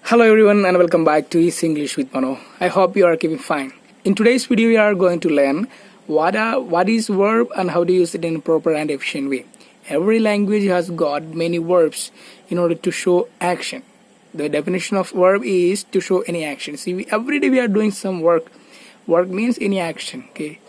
Hello everyone and welcome back to Easy English with Mano. I hope you are keeping fine. In today's video we are going to learn what is verb and how to use it in a proper and efficient way. Every language has got many verbs in order to show action. The definition of verb is to show any action. See, every day we are doing some work. Work means any action. Okay,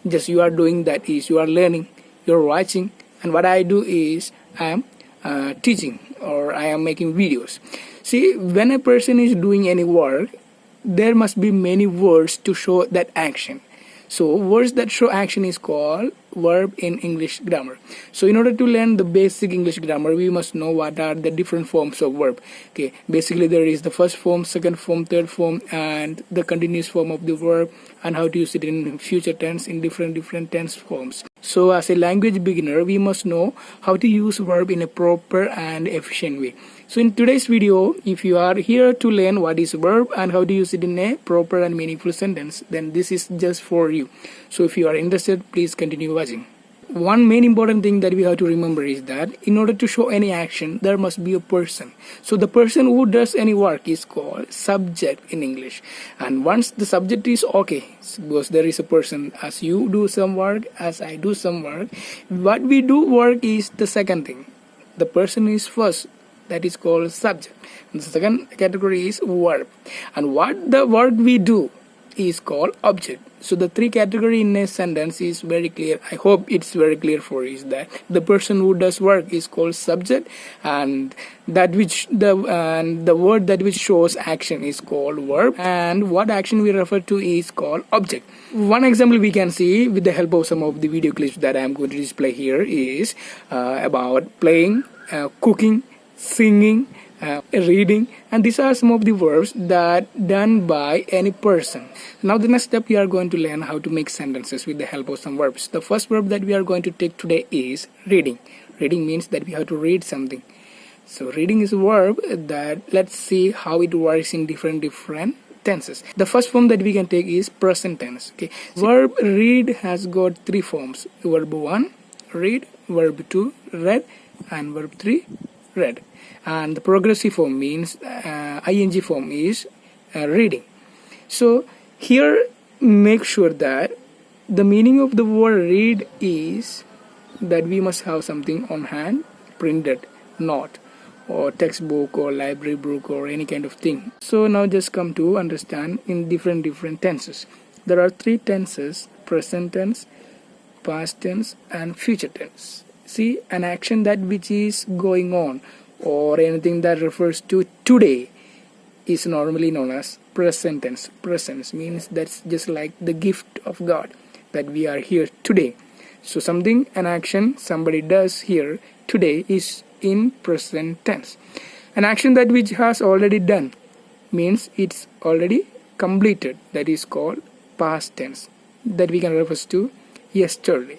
just you are doing that is you are learning, you are watching, and what I do is I am teaching or I am making videos. See, when a person is doing any work, there must be many words to show that action. So words that show action is called verb in English grammar. So in order to learn the basic English grammar, we must know what are the different forms of verb. Okay, basically there is the first form, second form, third form, and the continuous form of the verb, and how to use it in future tense in different tense forms. So as a language beginner, we must know how to use verb in a proper and efficient way. So in today's video, if you are here to learn what is verb and how to use it in a proper and meaningful sentence, then this is just for you. So if you are interested, please continue watching. One main important thing that we have to remember is that in order to show any action, there must be a person. So the person who does any work is called subject in English. And once the subject is okay, suppose there is a person, as you do some work, as I do some work, what we do work is the second thing. The person is first. That is called subject. And the second category is verb. And what the work we do is called object. So the three category in a sentence is very clear. I hope it's very clear for you, is that the person who does work is called subject, and that which the word that which shows action is called verb, and what action we refer to is called object. One example we can see with the help of some of the video clips that I am going to display here is about playing, cooking, singing, reading, and these are some of the verbs that done by any person. Now the next step, we are going to learn how to make sentences with the help of some verbs. The first verb that we are going to take today is reading. Reading means that we have to read something. So reading is a verb that, let's see how it works in different tenses. The first form that we can take is present tense. Okay, verb read has got three forms: verb 1 read, verb 2 read, and verb 3 read. And the progressive form means ing form is reading. So here make sure that the meaning of the word read is that we must have something on hand, printed, note, or textbook or library book or any kind of thing. So now just come to understand in different tenses. There are three tenses: present tense, past tense, and future tense. See, an action that which is going on or anything that refers to today is normally known as present tense. Present means that's just like the gift of God, that we are here today. So something, an action somebody does here today is in present tense. An action that which has already done means it's already completed. That is called past tense, that we can refer to yesterday.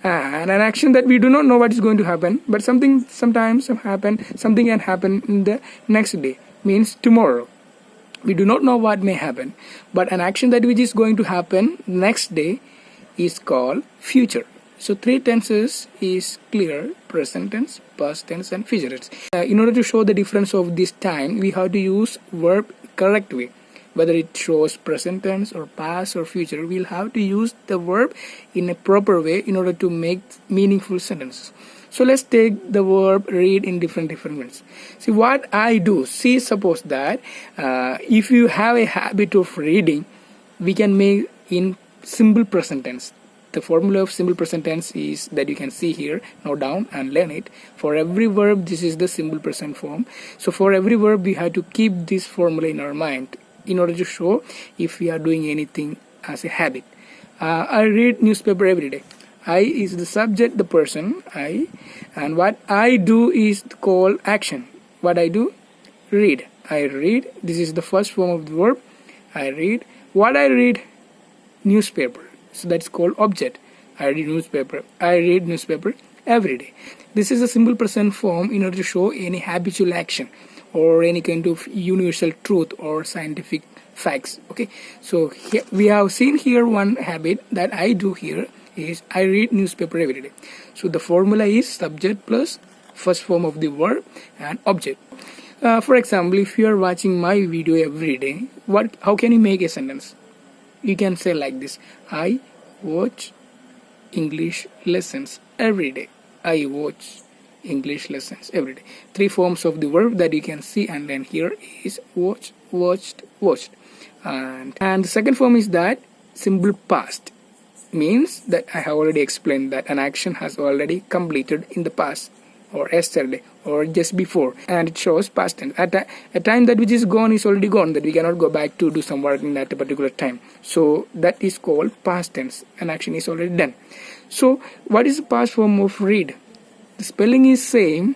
And an action that we do not know what is going to happen, but something can happen in the next day, means tomorrow. We do not know what may happen, but an action that which is going to happen next day is called future. So three tenses is clear: present tense, past tense, and future tense. In order to show the difference of this time, we have to use verb correct way. Whether it shows present tense or past or future, we'll have to use the verb in a proper way in order to make meaningful sentences. So let's take the verb read in different ways. See what I do. See, suppose that if you have a habit of reading, we can make in simple present tense. The formula of simple present tense is that you can see here. Note down and learn it. For every verb, this is the simple present form. So for every verb, we have to keep this formula in our mind in order to show if we are doing anything as a habit. I read newspaper every day. I is the subject, the person, I, and what I do is called action. What I do? Read. I read. This is the first form of the verb. I read. What I read? Newspaper. So that's called object. I read newspaper. I read newspaper every day. This is a simple present form in order to show any habitual action or any kind of universal truth or scientific facts. Okay, so here we have seen here one habit that I do here is I read newspaper every day. So the formula is subject plus first form of the verb and object. For example, if you are watching my video every day, how can you make a sentence? You can say like this: I watch English lessons every day. I watch English lessons every day. Three forms of the verb that you can see, and then here is watch, watched, watched. And the second form is that simple past, means that I have already explained that an action has already completed in the past, or yesterday, or just before, and it shows past tense. At a time that which is gone is already gone, that we cannot go back to do some work in that particular time. So that is called past tense. An action is already done. So what is the past form of read? The spelling is same,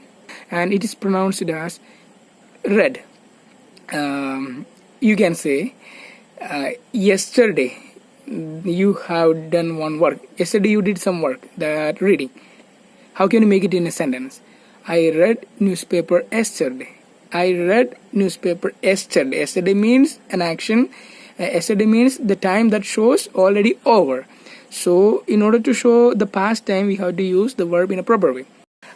and it is pronounced as read. You can say yesterday you have done one work. Yesterday you did some work, that reading. How can you make it in a sentence? I read newspaper yesterday. I read newspaper yesterday. Yesterday means an action. Yesterday means the time that shows already over. So in order to show the past time, we have to use the verb in a proper way.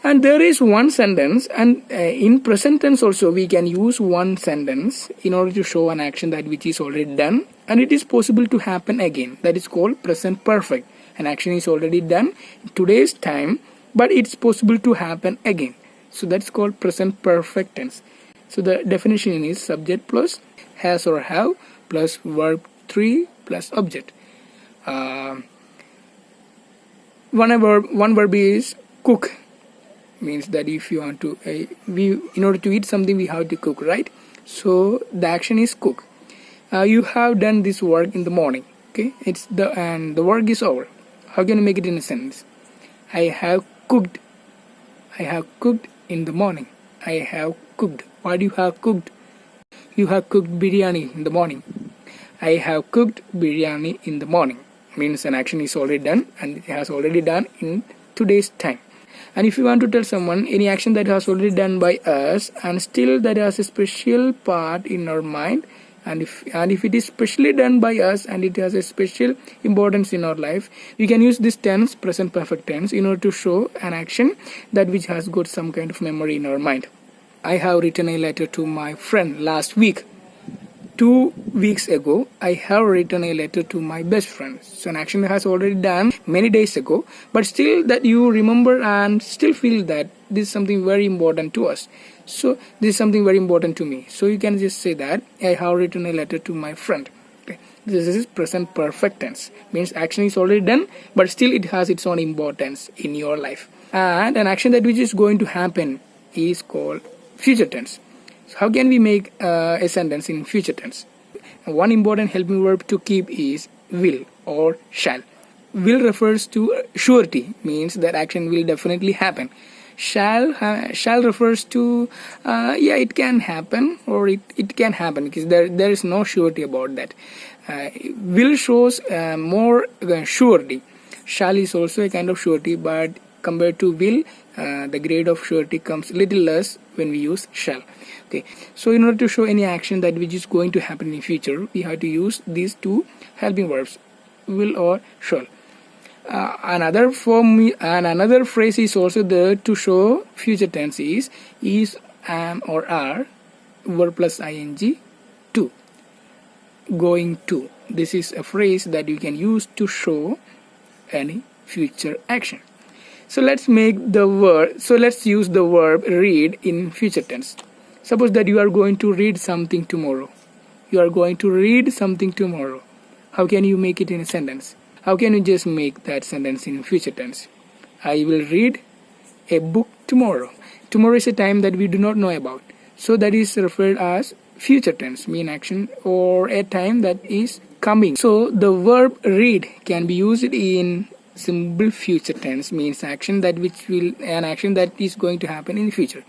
And there is one sentence, and in present tense also we can use one sentence in order to show an action that which is already done, and it is possible to happen again. That is called present perfect. An action is already done in today's time, but it's possible to happen again. So that's called present perfect tense. So the definition is subject plus has or have plus verb 3 plus object. One verb is cook, means that if you want to in order to eat something we have to cook, right? So the action is cook. You have done this work in the morning, okay? And the work is over. How can you make it in a sentence? I have cooked in the morning. I have cooked. What you have cooked? You have cooked biryani in the morning. I have cooked biryani in the morning. Means an action is already done, and it has already done in today's time. And if you want to tell someone any action that has already done by us and still that has a special part in our mind, and if it is specially done by us and it has a special importance in our life, we can use this tense, present perfect tense, in order to show an action that which has got some kind of memory in our mind. I have written a letter to my friend last week. 2 weeks ago, I have written a letter to my best friend. So an action has already done many days ago, but still that you remember and still feel that this is something very important to us. So this is something very important to me. So you can just say that I have written a letter to my friend. Okay. This is present perfect tense. Means action is already done, but still it has its own importance in your life. And an action that which is going to happen is called future tense. So how can we make a sentence in future tense? One important helping verb to keep is will or shall. Will refers to surety, means that action will definitely happen. Shall refers to it can happen, or it can happen, because there is no surety about that. Will shows more surety. Shall is also a kind of surety, but compared to will, the grade of surety comes little less when we use shall. Okay, so in order to show any action that which is going to happen in future, we have to use these two helping verbs, will or shall. Another phrase is also there to show future tense is, am or are, verb plus ing, to, going to. This is a phrase that you can use to show any future action. So let's use the verb read in future tense. Suppose that you are going to read something tomorrow. You are going to read something tomorrow. How can you make it in a sentence? How can you just make that sentence in future tense? I will read a book tomorrow. Tomorrow is a time that we do not know about. So that is referred as future tense, mean action, or a time that is coming. So the verb read can be used in simple future tense, means an action that is going to happen in the future.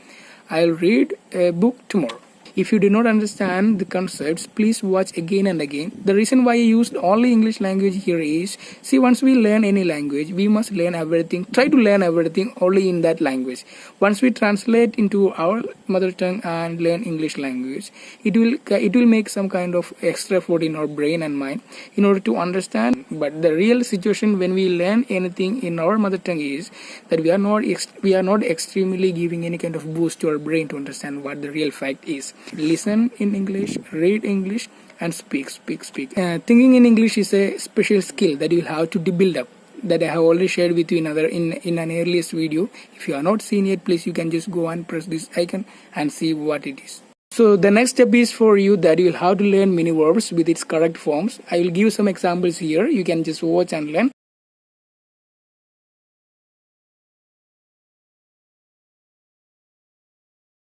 I'll read a book tomorrow. If you do not understand the concepts, please watch again and again. The reason why I used only English language here is, see, once we learn any language, we must learn everything, try to learn everything only in that language. Once we translate into our mother tongue and learn English language, it will make some kind of extra effort in our brain and mind in order to understand. But the real situation when we learn anything in our mother tongue is that we are not extremely giving any kind of boost to our brain to understand what the real fact is. Listen in English, read English, and speak. Thinking in English is a special skill that you'll have to build up, that I have already shared with you in an earliest video. If you are not seen yet, please you can just go and press this icon and see what it is. So the next step is for you that you will have to learn many verbs with its correct forms. I will give some examples here. You can just watch and learn.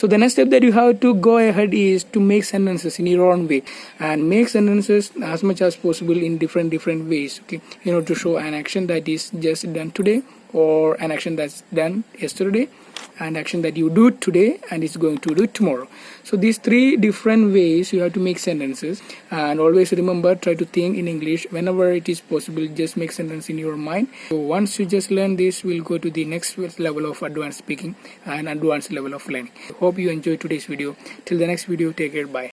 So the next step that you have to go ahead is to make sentences in your own way, and make sentences as much as possible in different ways, okay, in order to show an action that is just done today, or an action that's done yesterday, and action that you do today and is going to do tomorrow. So these 3 different ways you have to make sentences. And always remember, try to think in English whenever it is possible. Just make sentence in your mind. So once you just learn this, we'll go to the next level of advanced speaking and advanced level of learning. Hope you enjoyed today's video. Till the next video, take care, bye.